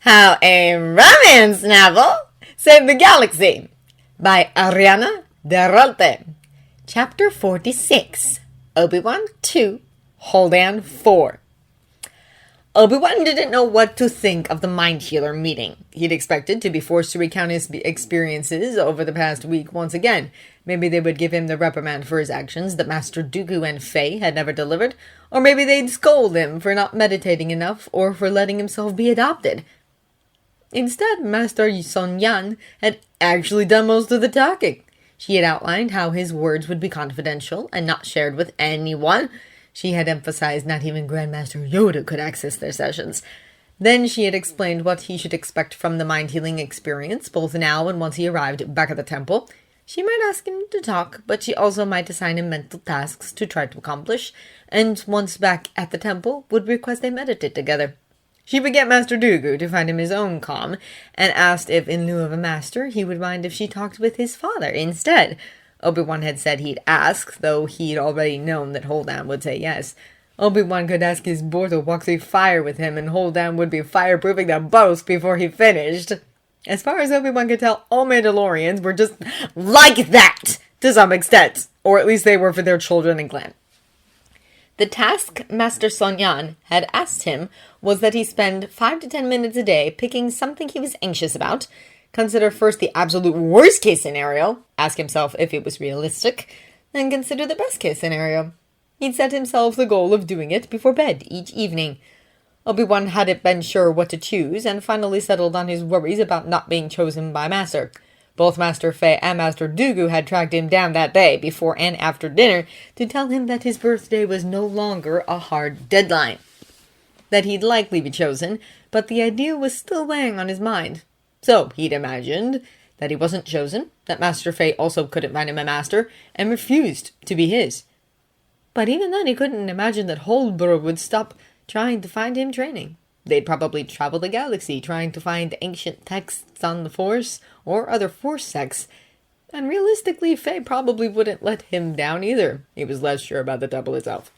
How a Romance Novel Saved the Galaxy by Ariana Deralte. Chapter 46, Obi-Wan 2, Holdan 4. Obi-Wan didn't know what to think of the Mind Healer meeting. He'd expected to be forced to recount his experiences over the past week once again. Maybe they would give him the reprimand for his actions that Master Dooku and Faye had never delivered, or maybe they'd scold him for not meditating enough or for letting himself be adopted. Instead, Master Son Yan had actually done most of the talking. She had outlined how his words would be confidential and not shared with anyone. She had emphasized not even Grandmaster Yoda could access their sessions. Then she had explained what he should expect from the mind-healing experience, both now and once he arrived back at the temple. She might ask him to talk, but she also might assign him mental tasks to try to accomplish, and once back at the temple, would request they meditate together. She would get Master Dooku to find him his own calm, and asked if, in lieu of a master, he would mind if she talked with his father instead. Obi-Wan had said he'd ask, though he'd already known that Holdan would say yes. Obi-Wan could ask his boy to walk through fire with him, and Holdan would be fireproofing them both before he finished. As far as Obi-Wan could tell, all Mandalorians were just like that, to some extent. Or at least they were for their children and clan. The task Master Son Yan had asked him was that he spend 5 to 10 minutes a day picking something he was anxious about, consider first the absolute worst-case scenario, ask himself if it was realistic, then consider the best-case scenario. He'd set himself the goal of doing it before bed each evening. Obi-Wan hadn't been sure what to choose, and finally settled on his worries about not being chosen by Master. Both Master Faye and Master Dooku had tracked him down that day, before and after dinner, to tell him that his birthday was no longer a hard deadline. That he'd likely be chosen, but the idea was still weighing on his mind. So he'd imagined that he wasn't chosen, that Master Faye also couldn't find him a master, and refused to be his. But even then he couldn't imagine that Holbro would stop trying to find him training. They'd probably travel the galaxy trying to find ancient texts on the Force or other Force sects. And realistically, Faye probably wouldn't let him down either. He was less sure about the temple itself.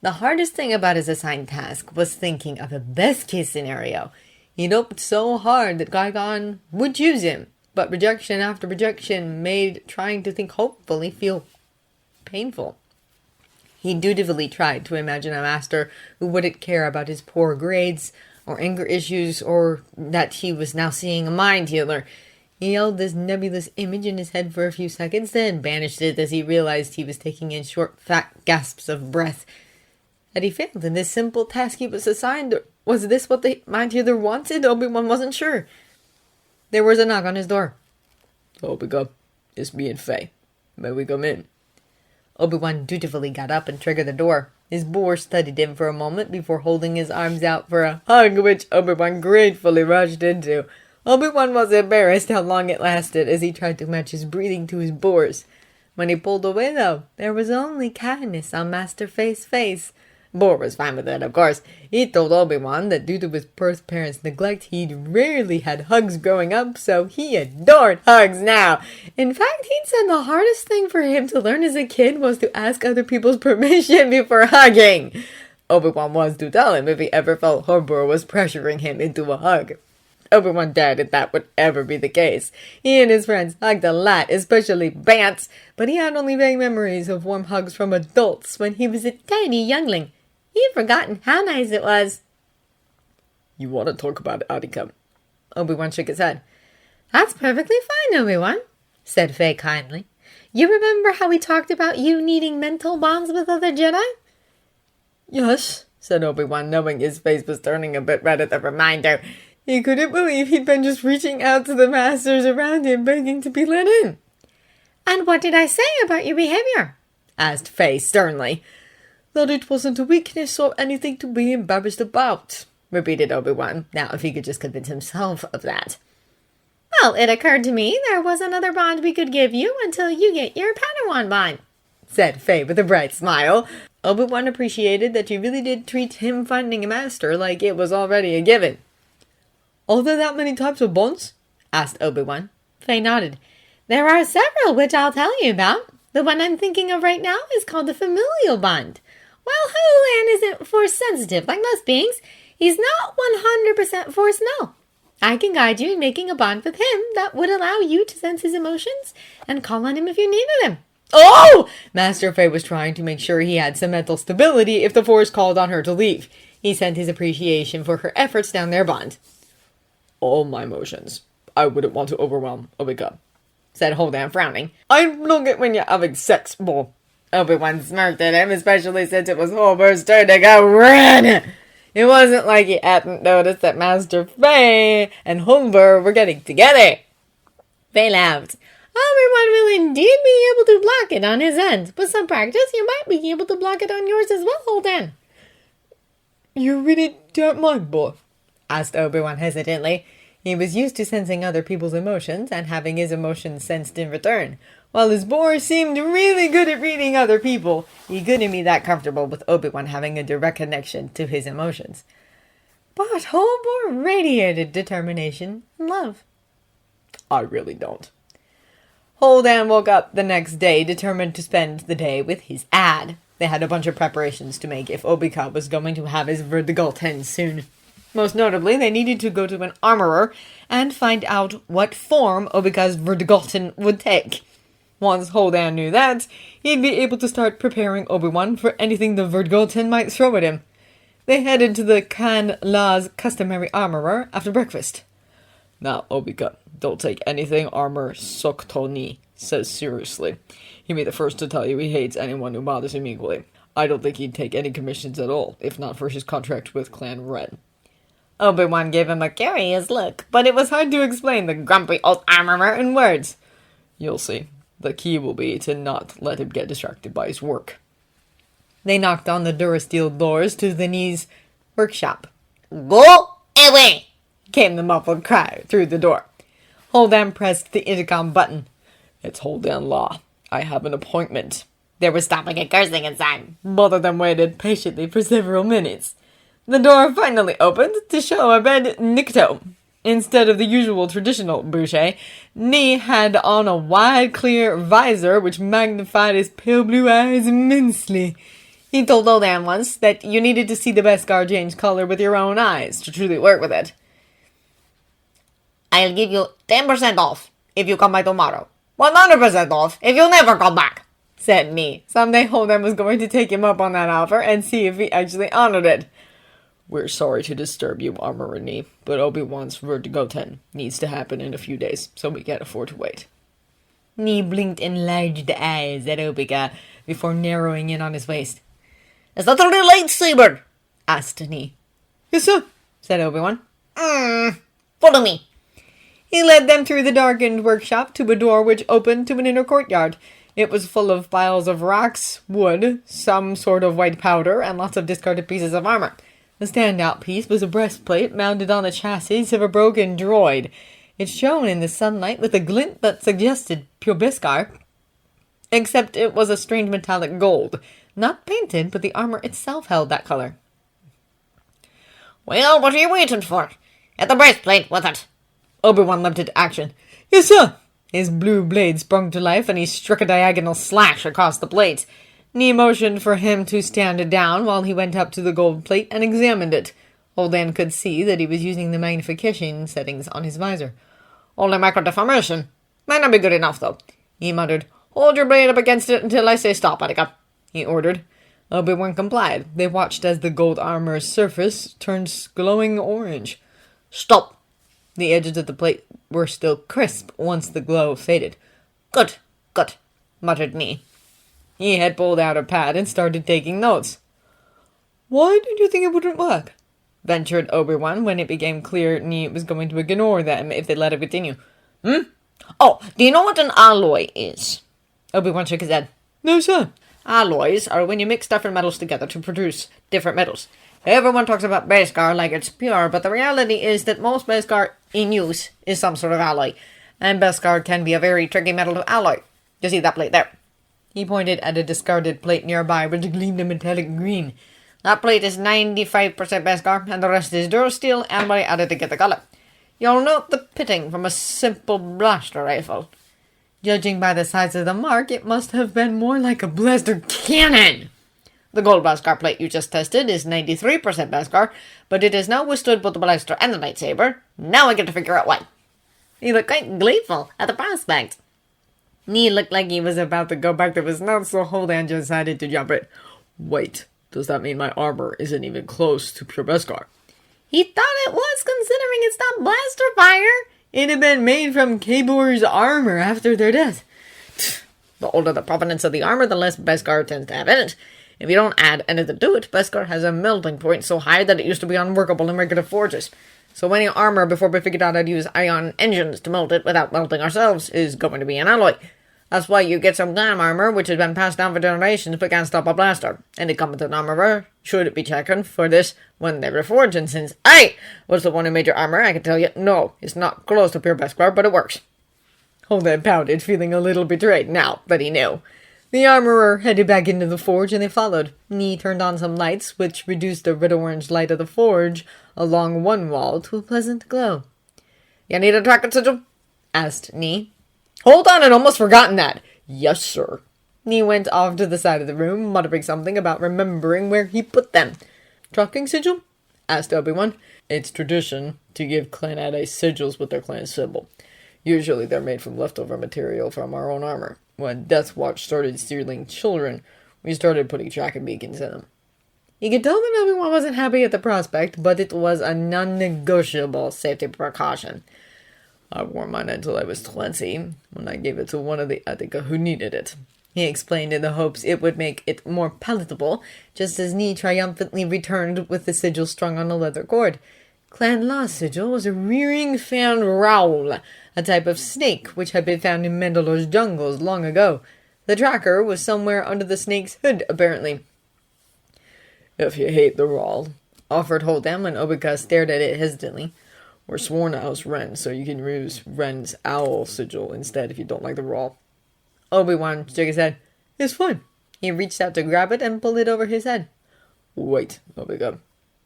The hardest thing about his assigned task was thinking of a best-case scenario. He'd hoped so hard that Qui-Gon would choose him, but rejection after rejection made trying to think hopefully feel painful. He dutifully tried to imagine a master who wouldn't care about his poor grades, or anger issues, or that he was now seeing a mind healer. He held this nebulous image in his head for a few seconds, then banished it as he realized he was taking in short, fat gasps of breath. Had he failed in this simple task he was assigned, or was this what the mind healer wanted? Obi-Wan wasn't sure. There was a knock on his door. Obi-Wan, it's me and Faye. May we come in? Obi-Wan dutifully got up and triggered the door. His boar studied him for a moment before holding his arms out for a hug, which Obi-Wan gratefully rushed into. Obi-Wan was embarrassed how long it lasted as he tried to match his breathing to his boar's. When he pulled away, though, there was only kindness on Master Faye's face. Boar was fine with it, of course. He told Obi-Wan that due to his birth parents' neglect, he'd rarely had hugs growing up, so he adored hugs now. In fact, he'd said the hardest thing for him to learn as a kid was to ask other people's permission before hugging. Obi-Wan was to tell him if he ever felt Horbor was pressuring him into a hug. Obi-Wan doubted that would ever be the case. He and his friends hugged a lot, especially Bants, but he had only vague memories of warm hugs from adults when he was a tiny youngling. He'd forgotten how nice it was. You want to talk about Attica? Obi-Wan shook his head. That's perfectly fine, Obi-Wan, said Faye kindly. You remember how we talked about you needing mental bonds with other Jedi? Yes, said Obi-Wan, knowing his face was turning a bit red at the reminder. He couldn't believe he'd been just reaching out to the masters around him, begging to be let in. And what did I say about your behavior? Asked Faye sternly. That it wasn't a weakness or anything to be embarrassed about, repeated Obi-Wan, now if he could just convince himself of that. Well, it occurred to me there was another bond we could give you until you get your Padawan bond, said Faye with a bright smile. Obi-Wan appreciated that she really did treat him finding a master like it was already a given. Are there that many types of bonds? Asked Obi-Wan. Faye nodded. There are several, which I'll tell you about. The one I'm thinking of right now is called the familial bond. While Hulan isn't force sensitive like most beings, He's not 100% Force null. I can guide you in making a bond with him that would allow you to sense his emotions and call on him if you needed him. Oh! Master Fei was trying to make sure he had some mental stability if the Force called on her to leave. He sent his appreciation for her efforts down their bond. All my emotions. I wouldn't want to overwhelm Obika, said Holdan, frowning. I love it when you're having sex, boy. Obi-Wan smirked at him, especially since it was Holber's turn to go run. It wasn't like he hadn't noticed that Master Fei and Holber were getting together. Fei laughed. Obi-Wan will indeed be able to block it on his end. With some practice, you might be able to block it on yours as well, Holden. You really don't mind, boy? Asked Obi-Wan hesitantly. He was used to sensing other people's emotions and having his emotions sensed in return. While his boar seemed really good at reading other people, he couldn't be that comfortable with Obi-Wan having a direct connection to his emotions. But Holborn radiated determination and love. I really don't. Holdan woke up the next day determined to spend the day with his ad. They had a bunch of preparations to make if Obika was going to have his vertical 10 soon. Most notably, they needed to go to an armorer and find out what form Obika's Vertigotten would take. Once Holdan knew that, he'd be able to start preparing Obi-Wan for anything the Vertigotten might throw at him. They headed to the Khan La's customary armorer after breakfast. Now, Obika, don't take anything armor Soktoni says seriously. He'd be the first to tell you he hates anyone who bothers him equally. I don't think he'd take any commissions at all, if not for his contract with Clan Red. Obi-Wan gave him a curious look, but it was hard to explain the grumpy old armorer in words. You'll see. The key will be to not let him get distracted by his work. They knocked on the Durasteel doors to the Knee's workshop. Go away! Came the muffled cry through the door. Holdan pressed the intercom button. It's Holdan Law. I have an appointment. There was stopping and cursing inside. Both of them waited patiently for several minutes. The door finally opened to show a red Nikto. Instead of the usual traditional boucher, Nee had on a wide, clear visor which magnified his pale blue eyes immensely. He told Holdan once that you needed to see the Beskar change color with your own eyes to truly work with it. I'll give you 10% off if you come by tomorrow. 100% off if you never come back, said Nee. Someday Holdan was going to take him up on that offer and see if he actually honored it. We're sorry to disturb you, Armorer Nee, but Obi-Wan's Vertigoten needs to happen in a few days, so we can't afford to wait. Nee blinked enlarged eyes at Obika before narrowing in on his waist. Is that a real lightsaber? Asked Nee. Yes, sir, said Obi-Wan. Follow me. He led them through the darkened workshop to a door which opened to an inner courtyard. It was full of piles of rocks, wood, some sort of white powder, and lots of discarded pieces of armor. The standout piece was a breastplate mounted on the chassis of a broken droid. It shone in the sunlight with a glint that suggested pure Beskar, except it was a strange metallic gold. Not painted, but the armor itself held that color. Well, what are you waiting for? Get the breastplate with it. Obi-Wan leapt into action. Yes, sir. His blue blade sprung to life, and he struck a diagonal slash across the plate. Nee motioned for him to stand down while he went up to the gold plate and examined it. Holdan could see that he was using the magnification settings on his visor. Only micro-deformation. Might not be good enough, though. He muttered. Hold your blade up against it until I say stop, Attica, he ordered. Obi-Wan complied. They watched as the gold armor's surface turned glowing orange. Stop! The edges of the plate were still crisp once the glow faded. Good, good, muttered Nee. He had pulled out a pad and started taking notes. Why did you think it wouldn't work? Ventured Obi-Wan when it became clear Nee was going to ignore them if they let it continue. Oh, do you know what an alloy is? Obi-Wan shook his head. No, sir. Alloys are when you mix different metals together to produce different metals. Everyone talks about Beskar like it's pure, but the reality is that most Beskar in use is some sort of alloy. And Beskar can be a very tricky metal to alloy. You see that plate there? He pointed at a discarded plate nearby which gleamed a metallic green. That plate is 95% Beskar, and the rest is Durasteel and what I added to get the color. You'll note the pitting from a simple blaster rifle. Judging by the size of the mark, it must have been more like a blaster cannon. The gold Beskar plate you just tested is 93% Beskar, but it has now withstood both the blaster and the lightsaber. Now I get to figure out why. He looked quite gleeful at the prospect. He looked like he was about to go back to his notes, so Holdan decided to jump it. Wait, does that mean my armor isn't even close to pure Beskar? He thought it was, considering it stopped blaster fire. It had been made from Kabor's armor after their death. The older the provenance of the armor, the less Beskar tends to have in it. If you don't add anything to it, Beskar has a melting point so high that it used to be unworkable in regular forges. So any armor, before we figured out how to use ion engines to melt it without melting ourselves, is going to be an alloy. That's why you get some glam armor, which has been passed down for generations but can't stop a blaster. Any competent armorer should be checking for this when they reforge, and since I was the one who made your armor, I can tell you, no, it's not close to pure Beskar, but it works. Holdan pouted, feeling a little betrayed now that he knew. The armorer headed back into the forge, and they followed. Ni turned on some lights, which reduced the red-orange light of the forge along one wall to a pleasant glow. "You need a tracking sigil?" asked Ni. "Hold on, I'd almost forgotten that." "Yes, sir." Ni went off to the side of the room, muttering something about remembering where he put them. "Tracking sigil?" asked Obi-Wan. "It's tradition to give clan ally sigils with their clan symbol. Usually they're made from leftover material from our own armor. When Death Watch started stealing children, we started putting tracking beacons in them." You could tell that Obi-Wan wasn't happy at the prospect, but it was a non-negotiable safety precaution. "I wore mine until I was 20, when I gave it to one of the Attica who needed it," he explained, in the hopes it would make it more palatable, just as Ni triumphantly returned with the sigil strung on a leather cord. Clan Law's sigil was a rearing fan rowl, a type of snake which had been found in Mandalore's jungles long ago. The tracker was somewhere under the snake's hood, apparently. "If you hate the rowl," offered Holdan when Obi-Wan stared at it hesitantly. "We're sworn to House Ren, so you can use Ren's owl sigil instead if you don't like the roll." Obi-Wan shook his head. "It's fine." He reached out to grab it and pulled it over his head. "Wait, Obi-Wan,"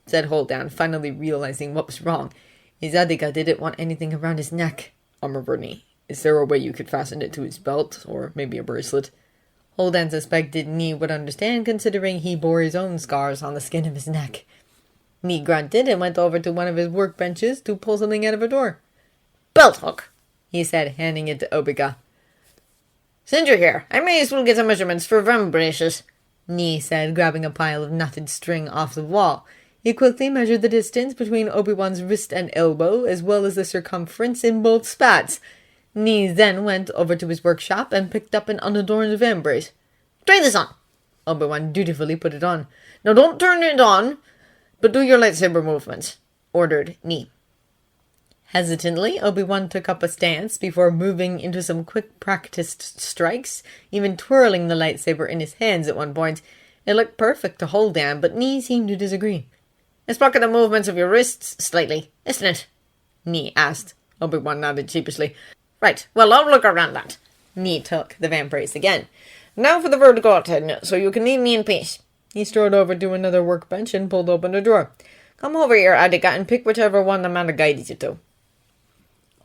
said Holdan, finally realizing what was wrong. His Attica didn't want anything around his neck. "Armor Ni, is there a way you could fasten it to his belt, or maybe a bracelet?" Holdan suspected Ni would understand, considering he bore his own scars on the skin of his neck. Ni grunted and went over to one of his workbenches to pull something out of a drawer. "Belt hook," he said, handing it to Obi-Wan. "Since you're here, I may as well get some measurements for rum braces," Ni said, grabbing a pile of knotted string off the wall. He quickly measured the distance between Obi-Wan's wrist and elbow, as well as the circumference in both spats. Ni then went over to his workshop and picked up an unadorned vambrace. "Try this on." Obi-Wan dutifully put it on. "Now don't turn it on, but do your lightsaber movements," ordered Ni. Hesitantly, Obi-Wan took up a stance before moving into some quick practiced strikes, even twirling the lightsaber in his hands at one point. It looked perfect to Holdan, but Ni seemed to disagree. "It's blocking the movements of your wrists slightly, isn't it?" Ni asked. Obi-Wan nodded sheepishly. "Right, well, I'll look around that." Ni took the vambrace again. "Now for the vertical attendant, so you can leave me in peace." He strode over to another workbench and pulled open a drawer. "Come over here, Attica, and pick whichever one the man guides you to."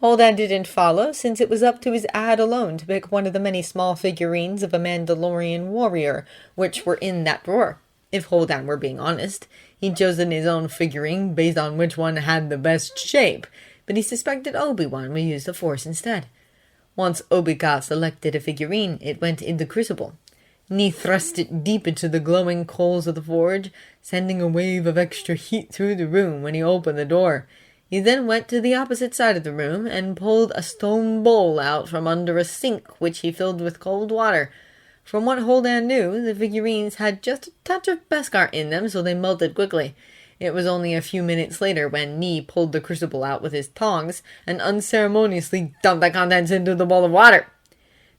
Holdan didn't follow, since it was up to his ad alone to pick one of the many small figurines of a Mandalorian warrior, which were in that drawer. If Holdan were being honest, he'd chosen his own figurine based on which one had the best shape, but he suspected Obi-Wan would use the Force instead. Once Obi-Wan selected a figurine, it went in the crucible. Ni thrust it deep into the glowing coals of the forge, sending a wave of extra heat through the room when he opened the door. He then went to the opposite side of the room and pulled a stone bowl out from under a sink, which he filled with cold water. From what Holdan knew, the figurines had just a touch of Beskar in them, so they melted quickly. It was only a few minutes later when Ni pulled the crucible out with his tongs and unceremoniously dumped the contents into the bowl of water.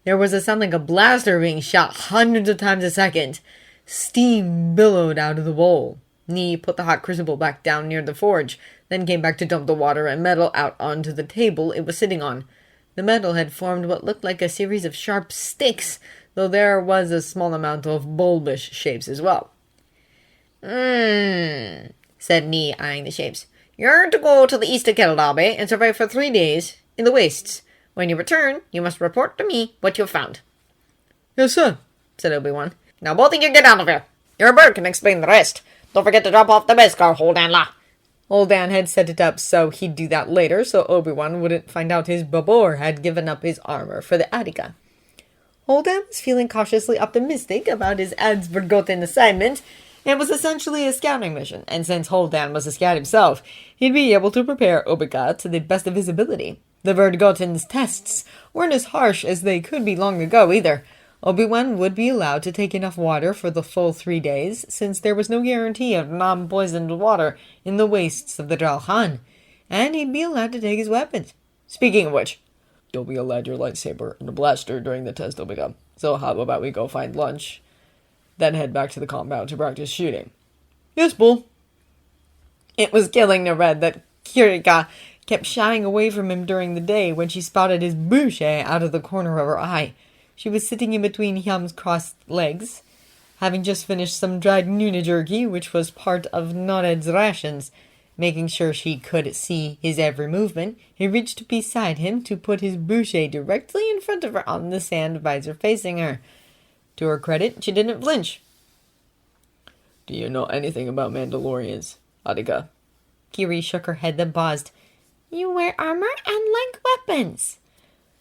There was a sound like a blaster being shot hundreds of times a second. Steam billowed out of the bowl. Ni put the hot crucible back down near the forge, then came back to dump the water and metal out onto the table it was sitting on. The metal had formed what looked like a series of sharp sticks, though there was a small amount of bulbous shapes as well. Said Ni, eyeing the shapes. "You're to go to the east of Keldabe and survive for 3 days in the wastes. When you return, you must report to me what you've found." "Yes, sir," said Obi-Wan. "Now both of you get out of here." Your bird can explain the rest. Don't forget to drop off the beskar, Holdanla. Holdan had set it up so he'd do that later, so Obi-Wan wouldn't find out his babor had given up his armor for the Attica. Holdan was feeling cautiously optimistic about his Adsbergotten assignment. It was essentially a scouting mission, and since Holdan was a scout himself, he'd be able to prepare Obiga to the best of his ability. The Verdgotten's tests weren't as harsh as they could be long ago either. Obi-Wan would be allowed to take enough water for the full 3 days, since there was no guarantee of non-poisoned water in the wastes of the Dralhan, and he'd be allowed to take his weapons. Speaking of which, you'll be allowed your lightsaber and a blaster during the test, Obi-Wan. So how about we go find lunch, then head back to the compound to practice shooting? Yes, Bull. It was killing Nared that Kirika kept shying away from him during the day when she spotted his boucher out of the corner of her eye. She was sitting in between Hyam's crossed legs, having just finished some dried Nuna jerky, which was part of Nored's rations. Making sure she could see his every movement, he reached beside him to put his boucher directly in front of her on the sand visor facing her. To her credit, she didn't flinch. Do you know anything about Mandalorians, Adika? Kiri shook her head then paused. You wear armor and like weapons.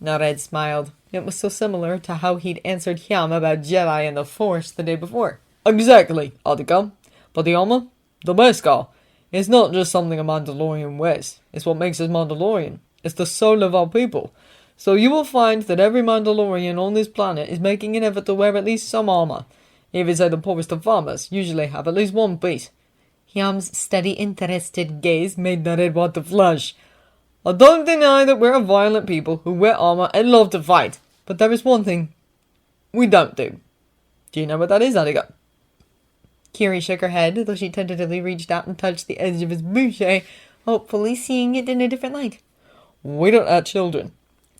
Nared smiled. It was so similar to how he'd answered Hyam about Jedi and the Force the day before. Exactly, Adika. But the armor, the beskar, it's not just something a Mandalorian wears. It's what makes us Mandalorian. It's the soul of our people. So you will find that every Mandalorian on this planet is making an effort to wear at least some armor. Even say the poorest of farmers usually have at least one piece. Hyam's steady, interested gaze made Nared want to flush. I don't deny that we're a violent people who wear armor and love to fight, but there is one thing we don't do. Do you know what that is, Adika? Kiri shook her head, though she tentatively reached out and touched the edge of his boucher, hopefully seeing it in a different light. We don't have children.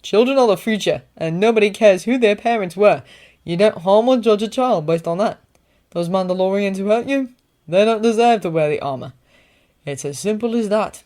Children are the future, and nobody cares who their parents were. You don't harm or judge a child based on that. Those Mandalorians who hurt you, they don't deserve to wear the armor. It's as simple as that.